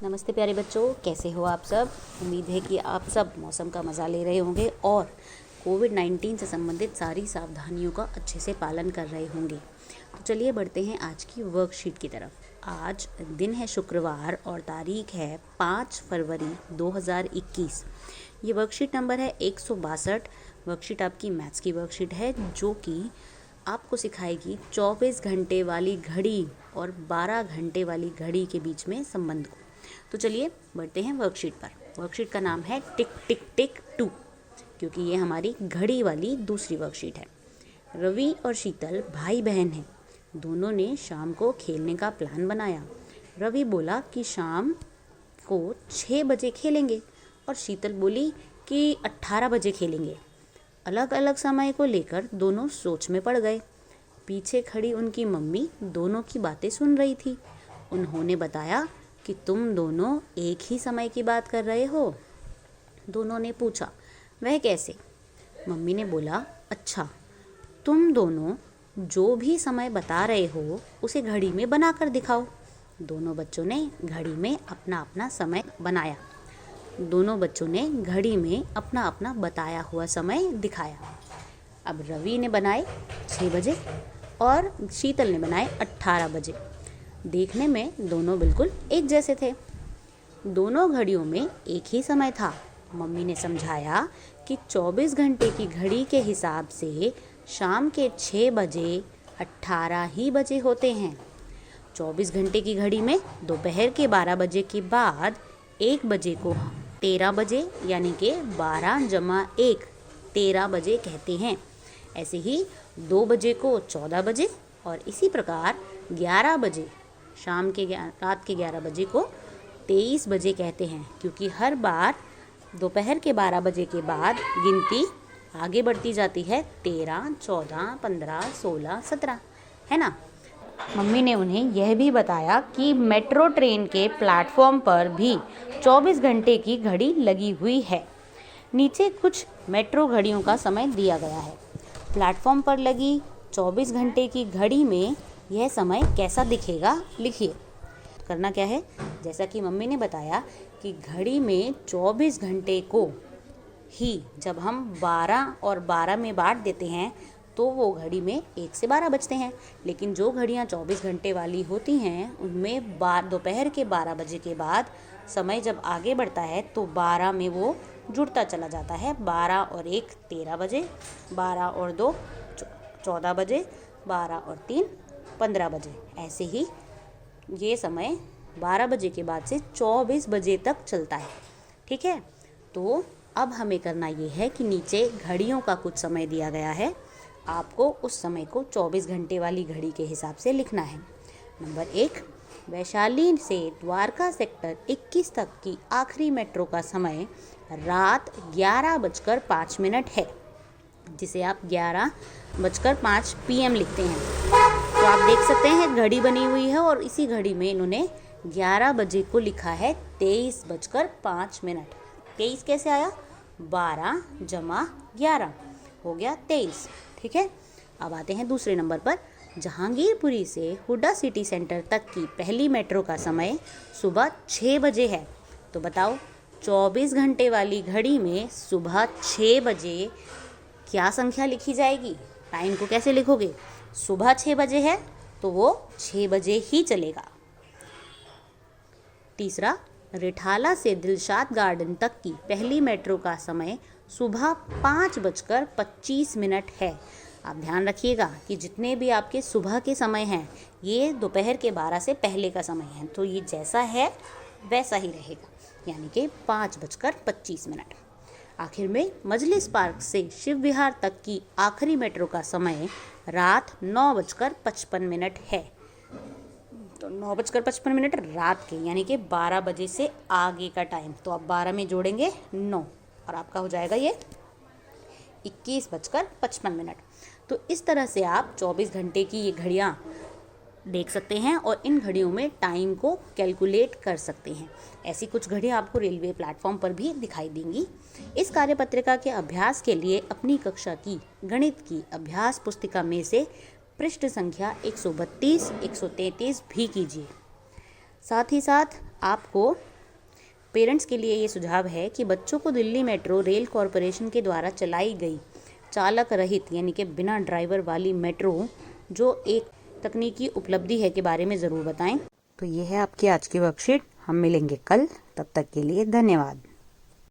नमस्ते प्यारे बच्चों, कैसे हो आप सब। उम्मीद है कि आप सब मौसम का मज़ा ले रहे होंगे और कोविड-19 से संबंधित सारी सावधानियों का अच्छे से पालन कर रहे होंगे। तो चलिए बढ़ते हैं आज की वर्कशीट की तरफ। आज दिन है शुक्रवार और तारीख है 5 फरवरी 2021। ये वर्कशीट नंबर है 162। वर्कशीट आपकी मैथ्स की वर्कशीट है जो कि आपको सिखाएगी 24 घंटे वाली घड़ी और 12 घंटे वाली घड़ी के बीच में संबंध को। तो चलिए बढ़ते हैं वर्कशीट पर। वर्कशीट का नाम है टिक टिक टिक 2, क्योंकि ये हमारी घड़ी वाली दूसरी वर्कशीट है। रवि और शीतल भाई बहन हैं। दोनों ने शाम को खेलने का प्लान बनाया। रवि बोला कि शाम को 6 बजे खेलेंगे और शीतल बोली कि 18 बजे खेलेंगे। अलग अलग समय को लेकर दोनों सोच में पड़ गए। पीछे खड़ी उनकी मम्मी दोनों की बातें सुन रही थी। उन्होंने बताया कि तुम दोनों एक ही समय की बात कर रहे हो। दोनों ने पूछा, वह कैसे? मम्मी ने बोला, अच्छा, तुम दोनों जो भी समय बता रहे हो उसे घड़ी में बना कर दिखाओ। दोनों बच्चों ने घड़ी में अपना अपना समय बनाया। दोनों बच्चों ने घड़ी में अपना अपना बताया हुआ समय दिखाया। अब रवि ने बनाए 6 बजे और शीतल ने बनाए 18 बजे। देखने में दोनों बिल्कुल एक जैसे थे। दोनों घड़ियों में एक ही समय था। मम्मी ने समझाया कि 24 घंटे की घड़ी के हिसाब से शाम के 6 बजे 18 ही बजे होते हैं। 24 घंटे की घड़ी में दोपहर के 12 बजे के बाद 1 बजे को 13 बजे यानी कि 12 जमा 1 13 बजे कहते हैं। ऐसे ही 2 बजे को 14 बजे और इसी प्रकार 11 बजे रात के 11 बजे को 23 बजे कहते हैं, क्योंकि हर बार दोपहर के 12 बजे के बाद गिनती आगे बढ़ती जाती है। 13, 14, 15, 16, 17, है ना। मम्मी ने उन्हें यह भी बताया कि मेट्रो ट्रेन के प्लेटफॉर्म पर भी 24 घंटे की घड़ी लगी हुई है। नीचे कुछ मेट्रो घड़ियों का समय दिया गया है। प्लेटफॉर्म पर लगी 24 घंटे की घड़ी में यह समय कैसा दिखेगा, लिखिए। करना क्या है, जैसा कि मम्मी ने बताया कि घड़ी में 24 घंटे को ही जब हम 12 और 12 में बांट देते हैं तो वो घड़ी में 1 से 12 बजते हैं। लेकिन जो घड़ियाँ 24 घंटे वाली होती हैं उनमें दोपहर के 12 बजे के बाद समय जब आगे बढ़ता है तो 12 में वो जुड़ता चला जाता है। 12 और 1 13 बजे, 12 और 2 14 बजे, 12 और 3 15 बजे। ऐसे ही ये समय 12 बजे के बाद से 24 बजे तक चलता है। ठीक है, तो अब हमें करना ये है कि नीचे घड़ियों का कुछ समय दिया गया है। आपको उस समय को 24 घंटे वाली घड़ी के हिसाब से लिखना है। नंबर 1, वैशाली से द्वारका सेक्टर 21 तक की आखिरी मेट्रो का समय रात 11:05 है, जिसे आप 11:05 PM लिखते हैं। तो आप देख सकते हैं घड़ी बनी हुई है और इसी घड़ी में इन्होंने 11 बजे को लिखा है 23:05। 23 कैसे आया? 12 जमा 11 हो गया 23। ठीक है, अब आते हैं दूसरे नंबर पर। जहांगीरपुरी से हुडा सिटी सेंटर तक की पहली मेट्रो का समय सुबह 6 बजे है। तो बताओ 24 घंटे वाली घड़ी में सुबह 6 बजे क्या संख्या लिखी जाएगी? टाइम को कैसे लिखोगे? सुबह 6 बजे है तो वो 6 बजे ही चलेगा। तीसरा, रिठाला से दिलशाद गार्डन तक की पहली मेट्रो का समय सुबह 5:25 है। आप ध्यान रखिएगा कि जितने भी आपके सुबह के समय हैं ये दोपहर के 12 से पहले का समय है, तो ये जैसा है वैसा ही रहेगा, यानी कि 5:25। आखिर में मजलिस पार्क से शिव विहार तक की आखिरी मेट्रो का समय रात 9:55 है। तो 9:55 रात के, यानी कि 12 बजे से आगे का टाइम। तो आप 12 में जोड़ेंगे 9 और आपका हो जाएगा ये 21:55। तो इस तरह से आप 24 घंटे की ये घड़ियाँ देख सकते हैं और इन घड़ियों में टाइम को कैलकुलेट कर सकते हैं। ऐसी कुछ घड़ियाँ आपको रेलवे प्लेटफॉर्म पर भी दिखाई देंगी। इस कार्यपत्रिका के अभ्यास के लिए अपनी कक्षा की गणित की अभ्यास पुस्तिका में से पृष्ठ संख्या 132, 133 भी कीजिए। साथ ही साथ आपको पेरेंट्स के लिए ये सुझाव है कि बच्चों को दिल्ली मेट्रो रेल कॉरपोरेशन के द्वारा चलाई गई चालक रहित यानी कि बिना ड्राइवर वाली मेट्रो जो एक तकनीकी उपलब्धि है के बारे में ज़रूर बताएं। तो ये है आपकी आज की वर्कशीट। हम मिलेंगे कल, तब तक के लिए धन्यवाद।